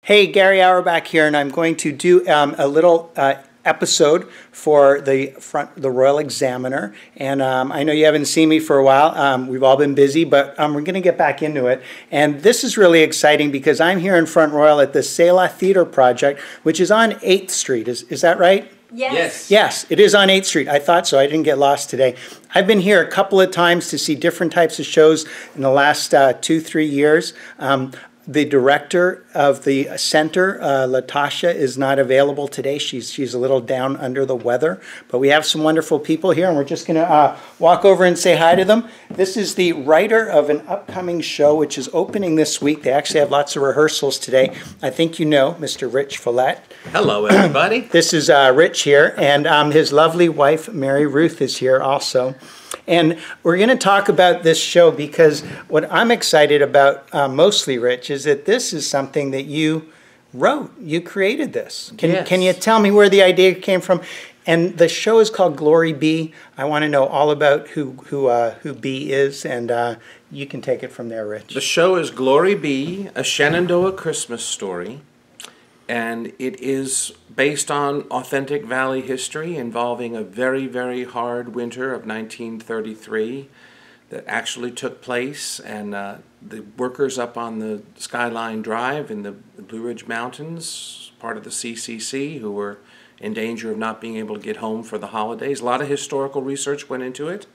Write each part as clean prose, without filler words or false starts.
Hey, Gary Auerbach here, and I'm going to do a little episode for the Royal Examiner. And I know you haven't seen me for a while. We've all been busy, but we're going to get back into it. And this is really exciting because I'm here in Front Royal at the Selah Theater Project, which is on 8th Street. Is that right? Yes. Yes, it is on 8th Street. I thought so. I didn't get lost today. I've been here a couple of times to see different types of shows in the last 2-3 years. The director of the center, Latasha, is not available today. She's a little down under the weather. But we have some wonderful people here, and we're just going to walk over and say hi to them. This is the writer of an upcoming show, which is opening this week. They actually have lots of rehearsals today. I think you know Mr. Rich Follett. Hello, everybody. This is Rich here, and his lovely wife, Mary Ruth, is here also. And we're going to talk about this show because what I'm excited about mostly, Rich, is that this is something that you wrote. You created this. Can you tell me where the idea came from? And the show is called Glory Be. I want to know all about who Be is, and you can take it from there, Rich. The show is Glory Be, a Shenandoah Christmas story. And it is based on authentic Valley history involving a very, very hard winter of 1933 that actually took place. And the workers up on the Skyline Drive in the Blue Ridge Mountains, part of the CCC, who were in danger of not being able to get home for the holidays. A lot of historical research went into it.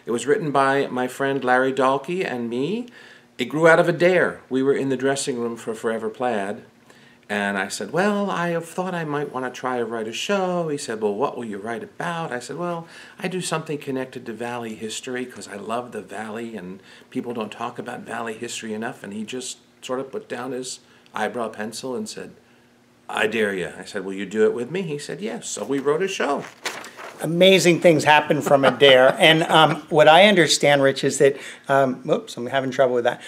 It was written by my friend Larry Dalkey and me. It grew out of a dare. We were in the dressing room for Forever Plaid. And I said, well, I thought I might want to try to write a show. He said, well, what will you write about? I said, well, I do something connected to Valley history because I love the Valley and people don't talk about Valley history enough. And he just sort of put down his eyebrow pencil and said, I dare you. I said, will you do it with me? He said, yes. So we wrote a show. Amazing things happen from a dare. And what I understand, Rich, is that, whoops, I'm having trouble with that.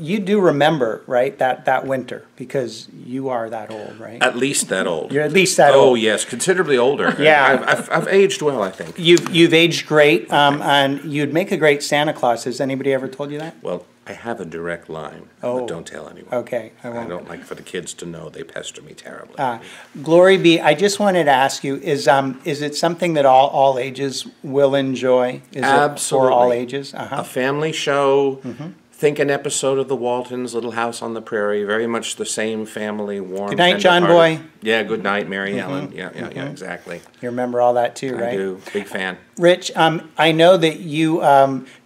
You do remember, right, that winter, because you are that old, right? At least that old. You're at least that old. Oh, yes, considerably older. Yeah. I've aged well, I think. You've aged great, and you'd make a great Santa Claus. Has anybody ever told you that? Well, I have a direct line, Oh. but don't tell anyone. Okay. I don't like for the kids to know. They pester me terribly. Glory Be, I just wanted to ask you, is it something that all ages will enjoy? Is Absolutely. it for all ages? A family show. Think an episode of The Waltons, Little House on the Prairie. Very much the same family, warm. Good night, John Boy. Yeah, good night, Mary Ellen. Yeah, exactly. You remember all that too, right? I do. Big fan. Rich, I know that you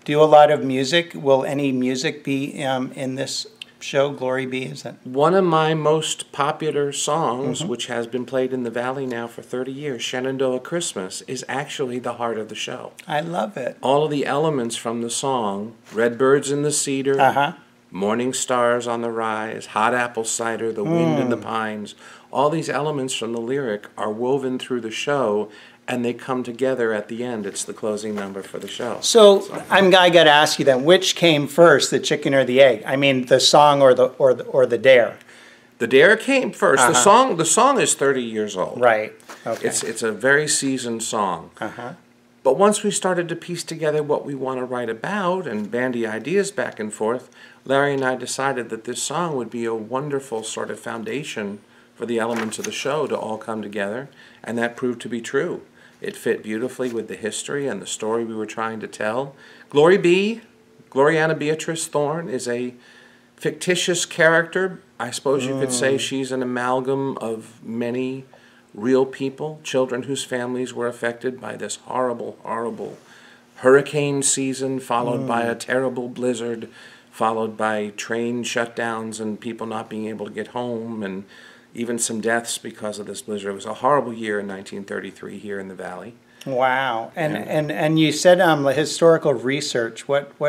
do a lot of music. Will any music be in this show, Glory Be? Is that one of my most popular songs, which has been played in the Valley now for 30 years, Shenandoah Christmas, is actually the heart of the show. I love it. All of the elements from the song, Redbirds in the Cedar, Morning Stars on the Rise, Hot Apple Cider, The Wind in the Pines, all these elements from the lyric are woven through the show, and they come together at the end. It's the closing number for the show. So I got to ask you then, which came first, the chicken or the egg? I mean, the song or the dare? The dare came first. The song is 30 years old. Right. Okay. It's a very seasoned song. But once we started to piece together what we want to write about and bandy ideas back and forth, Larry and I decided that this song would be a wonderful sort of foundation for the elements of the show to all come together, and that proved to be true. It fit beautifully with the history and the story we were trying to tell. Glory Be, Gloriana Beatrice Thorne, is a fictitious character. I suppose you could say she's an amalgam of many real people, children whose families were affected by this horrible, horrible hurricane season, followed by a terrible blizzard, followed by train shutdowns and people not being able to get home, and even some deaths because of this blizzard. It was a horrible year in 1933 here in the Valley. Wow. And you said historical research. What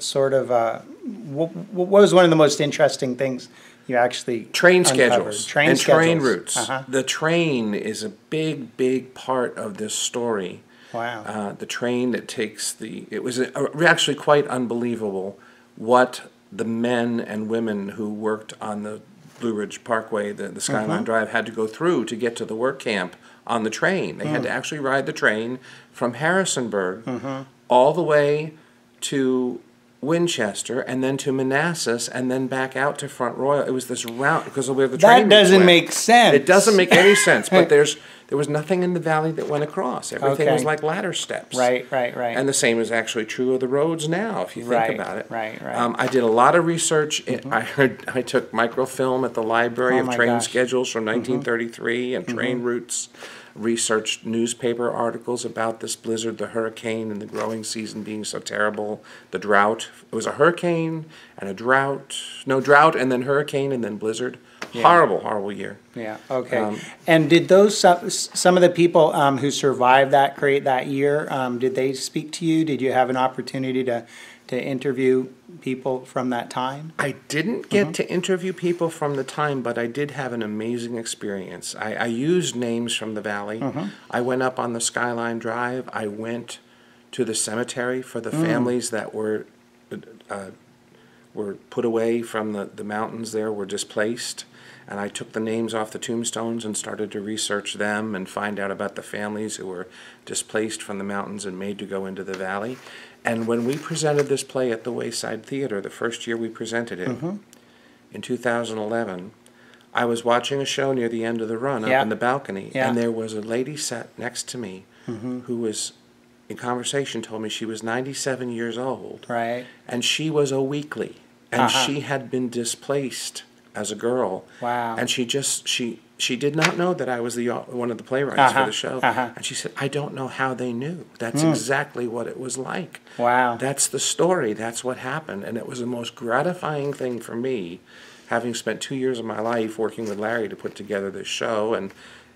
sort of what was one of the most interesting things you actually train uncovered? schedules Train train routes. The train is a big part of this story. Wow. The train that takes it was actually quite unbelievable what the men and women who worked on the Blue Ridge Parkway, the Skyline Drive, had to go through to get to the work camp on the train. They had to actually ride the train from Harrisonburg all the way to Winchester, and then to Manassas, and then back out to Front Royal. It was this route because of where the train That doesn't went. make sense. It doesn't make any sense, but there was nothing in the valley that went across. Everything was Okay. like ladder steps. Right. And the same is actually true of the roads now, if you think about it. Right. I did a lot of research. I took microfilm at the Library Oh of my train gosh. schedules from 1933 and train routes. Researched newspaper articles about this blizzard, the hurricane, and the growing season being so terrible. The drought. It was a hurricane and a drought. No, drought and then hurricane and then blizzard. Horrible, horrible year. Yeah, okay. And did those, some of the people who survived that year, did they speak to you? Did you have an opportunity to interview people from that time? I didn't get to interview people from the time, but I did have an amazing experience. I used names from the valley. I went up on the Skyline Drive. I went to the cemetery for the families that were put away from the mountains there, were displaced. And I took the names off the tombstones and started to research them and find out about the families who were displaced from the mountains and made to go into the valley. And when we presented this play at the Wayside Theater, the first year we presented it, in 2011, I was watching a show near the end of the run up in the balcony, and there was a lady sat next to me who was, in conversation, told me she was 97 years old. Right. And she was a weakly, and she had been displaced as a girl. Wow. And she did not know that I was one of the playwrights for the show. And she said, I don't know how they knew. That's exactly what it was like. Wow. That's the story. That's what happened. And it was the most gratifying thing for me, having spent 2 years of my life working with Larry to put together this show and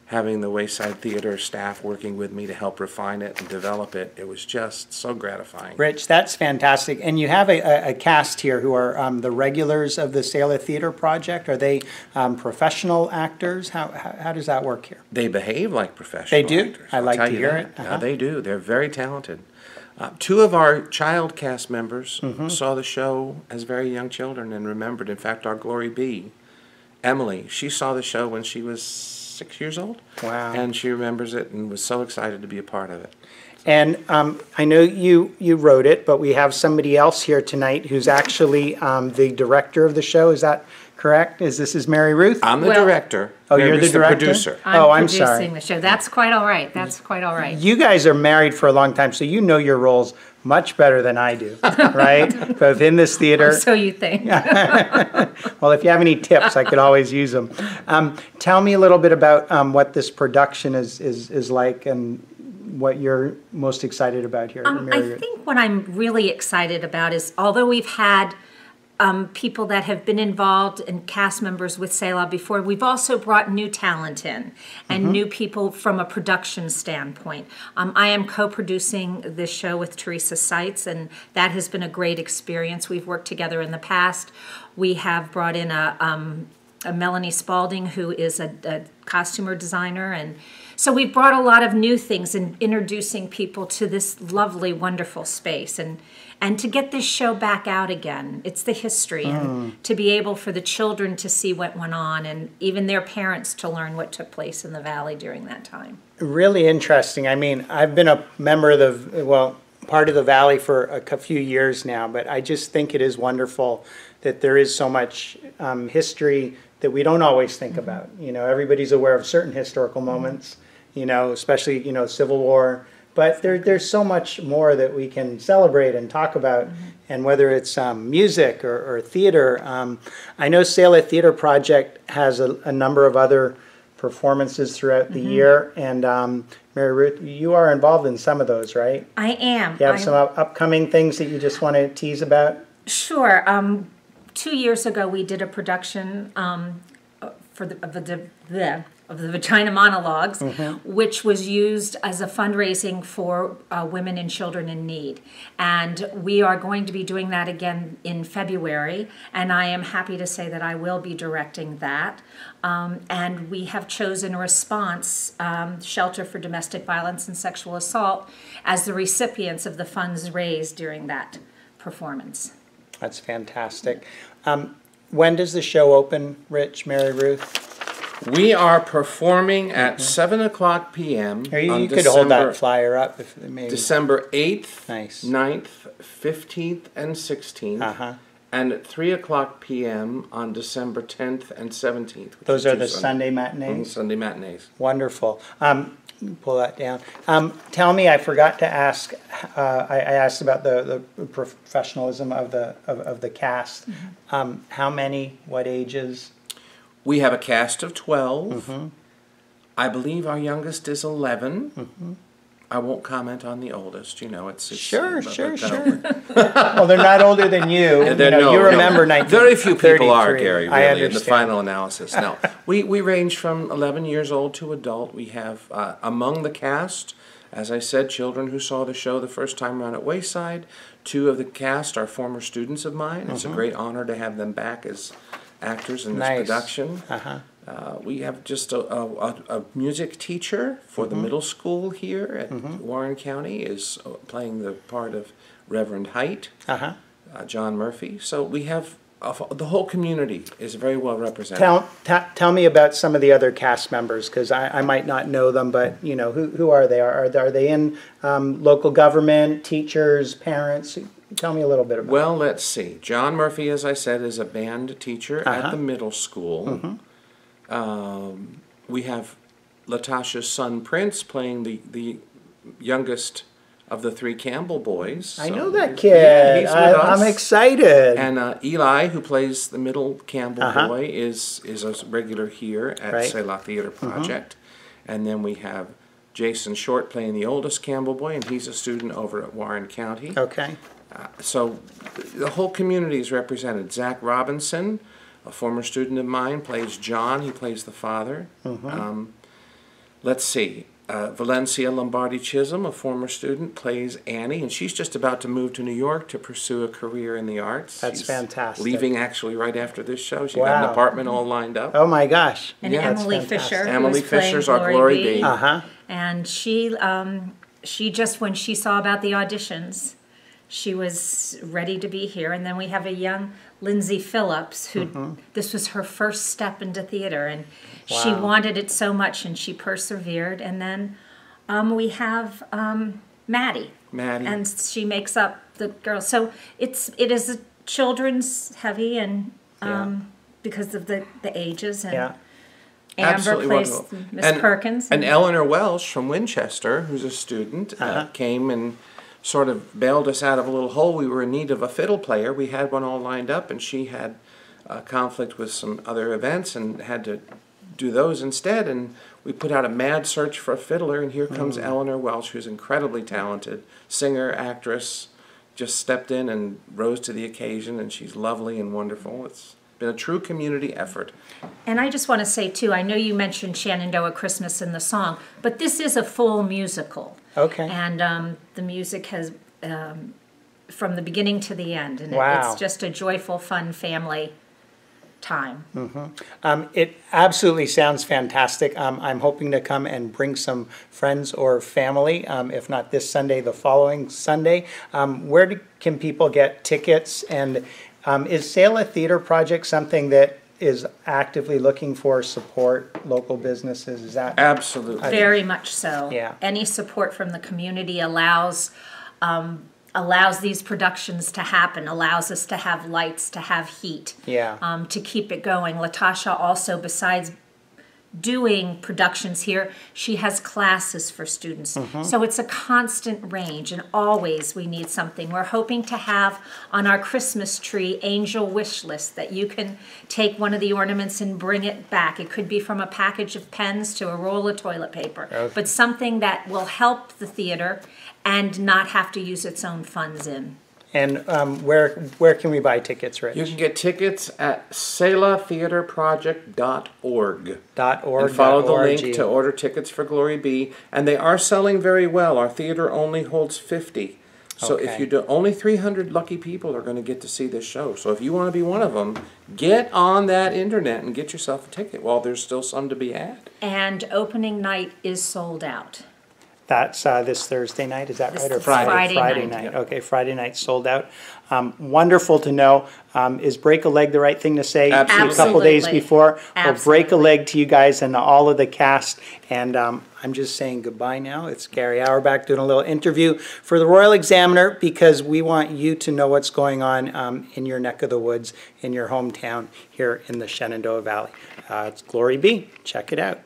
having the Wayside Theater staff working with me to help refine it and develop it. It was just so gratifying. Rich, that's fantastic. And you have a cast here who are the regulars of the Selah Theater Project. Are they professional actors? How does that work here? They behave like professional They do? actors. I I'll like tell to you hear that. it. Yeah, they do. They're very talented. Two of our child cast members saw the show as very young children and remembered. In fact, our Glory B, Emily, she saw the show when she was 6 years old. Wow. And she remembers it and was so excited to be a part of it. And I know you wrote it, but we have somebody else here tonight who's actually the director of the show. Is that correct? This is Mary Ruth? I'm the director. Oh, you're Mary's the director? producer. I'm producing sorry. the show. That's quite all right. That's quite all right. You guys are married for a long time, so you know your roles much better than I do, right? Both in this theater. So you think. Well, if you have any tips, I could always use them. Tell me a little bit about what this production is like and what you're most excited about here. Mary I Ruth. think what I'm really excited about is, although we've had people that have been involved and cast members with Selah before, we've also brought new talent in and new people from a production standpoint. I am co-producing this show with Teresa Seitz, and that has been a great experience. We've worked together in the past. We have brought in a Melanie Spalding, who is a costumer designer, and so we've brought a lot of new things and introducing people to this lovely, wonderful space, and to get this show back out again. It's the history, and to be able for the children to see what went on, and even their parents to learn what took place in the valley during that time. Really interesting. I mean, I've been a member of part of the Valley for a few years now, but I just think it is wonderful that there is so much history that we don't always think about. You know, everybody's aware of certain historical moments, you know, especially, you know, Civil War, but there's so much more that we can celebrate and talk about, and whether it's music or theater. I know Selah Theater Project has a number of other performances throughout the year, and Mary Ruth, you are involved in some of those, right? I am. You have some upcoming things that you just want to tease about? Sure. 2 years ago, we did a production of the Vagina Monologues, which was used as a fundraising for women and children in need. And we are going to be doing that again in February, and I am happy to say that I will be directing that. And we have chosen Response, Shelter for Domestic Violence and Sexual Assault, as the recipients of the funds raised during that performance. That's fantastic. When does the show open, Rich, Mary Ruth? We are performing at 7 o'clock p.m. Or you on could hold that flyer up if maybe. December 8th, Nice. 9th, 15th, and 16th. Uh-huh. And at 3 o'clock p.m. on December 10th and 17th. Those are the Sunday matinees? Sunday matinees. Wonderful. Pull that down. Tell me, I forgot to ask, I asked about the professionalism of the cast. How many, what ages? We have a cast of 12. I believe our youngest is 11. I won't comment on the oldest. You know, it's Sure. but, Well, they're not older than you. You remember 1933. Very few people are, Gary, I really, in the understand. final analysis. No, we range from 11 years old to adult. We have, among the cast, as I said, children who saw the show the first time around at Wayside. 2 of the cast are former students of mine. It's a great honor to have them back as actors in this production. We have just a music teacher for the middle school here at Warren County is playing the part of Reverend Height, John Murphy. So we have the whole community is very well represented. Tell me about some of the other cast members, because I might not know them, but you know, who are they? Are they in local government, teachers, parents? Tell me a little bit about Well, let's see. John Murphy, as I said, is a band teacher at the middle school. We have Latasha's son, Prince, playing the youngest of the 3 Campbell boys. I know that kid. Yeah, he's with us. I'm excited. And Eli, who plays the middle Campbell boy, is a regular here at Selah Theater Project. And then we have Jason Short playing the oldest Campbell boy, and he's a student over at Warren County. Okay. So the whole community is represented. Zach Robinson, a former student of mine, plays John. He plays the father. Let's see. Valencia Lombardi Chisholm, a former student, plays Annie, and she's just about to move to New York to pursue a career in the arts. That's fantastic. Leaving actually right after this show. She got an apartment all lined up. Oh my gosh. And Emily Fisher. Emily Fisher's our Glory B. And she just, when she saw about the auditions, she was ready to be here. And then we have a young Lindsay Phillips, who this was her first step into theater, and she wanted it so much, and she persevered. And then we have Maddie, and she makes up the girls. So it is a children's heavy, and because of the ages. And Amber Absolutely plays wonderful. Miss Perkins. And Eleanor Welsh from Winchester, who's a student, came and sort of bailed us out of a little hole. We were in need of a fiddle player. We had one all lined up, and she had a conflict with some other events and had to do those instead. And we put out a mad search for a fiddler, and here comes Eleanor Welsh, who's incredibly talented, singer, actress, just stepped in and rose to the occasion, and she's lovely and wonderful. It's been a true community effort. And I just want to say, too, I know you mentioned Shenandoah Christmas in the song, but this is a full musical. Okay. And the music has, from the beginning to the end. And it's just a joyful, fun family time. It absolutely sounds fantastic. I'm hoping to come and bring some friends or family, if not this Sunday, the following Sunday. Where can people get tickets? And is Selah Theater Project something that is actively looking for support, local businesses? Is that Absolutely. Very much so. Yeah. Any support from the community allows these productions to happen, allows us to have lights, to have heat, to keep it going. Latasha also, besides doing productions here, she has classes for students. So it's a constant range, and always we need something. We're hoping to have on our Christmas tree angel wish list that you can take one of the ornaments and bring it back. It could be from a package of pens to a roll of toilet paper, but something that will help the theater and not have to use its own funds in. And where can we buy tickets, Rich? You can get tickets at selahtheaterproject.org. .org. And follow the link to order tickets for Glory B. And they are selling very well. Our theater only holds 50. So if you do, only 300 lucky people are going to get to see this show. So if you want to be one of them, get on that internet and get yourself a ticket while there's still some to be had. And opening night is sold out. That's this Thursday night, is that right? Or This Friday Friday night. night. Okay, Friday night sold out. Wonderful to know. Is break a leg the right thing to say? Absolutely. A couple days Absolutely. before. Well, break a Absolutely. leg to you guys and all of the cast. And I'm just saying goodbye now. It's Gary Auerbach doing a little interview for the Royal Examiner because we want you to know what's going on in your neck of the woods, in your hometown here in the Shenandoah Valley. It's Glory B. Check it out.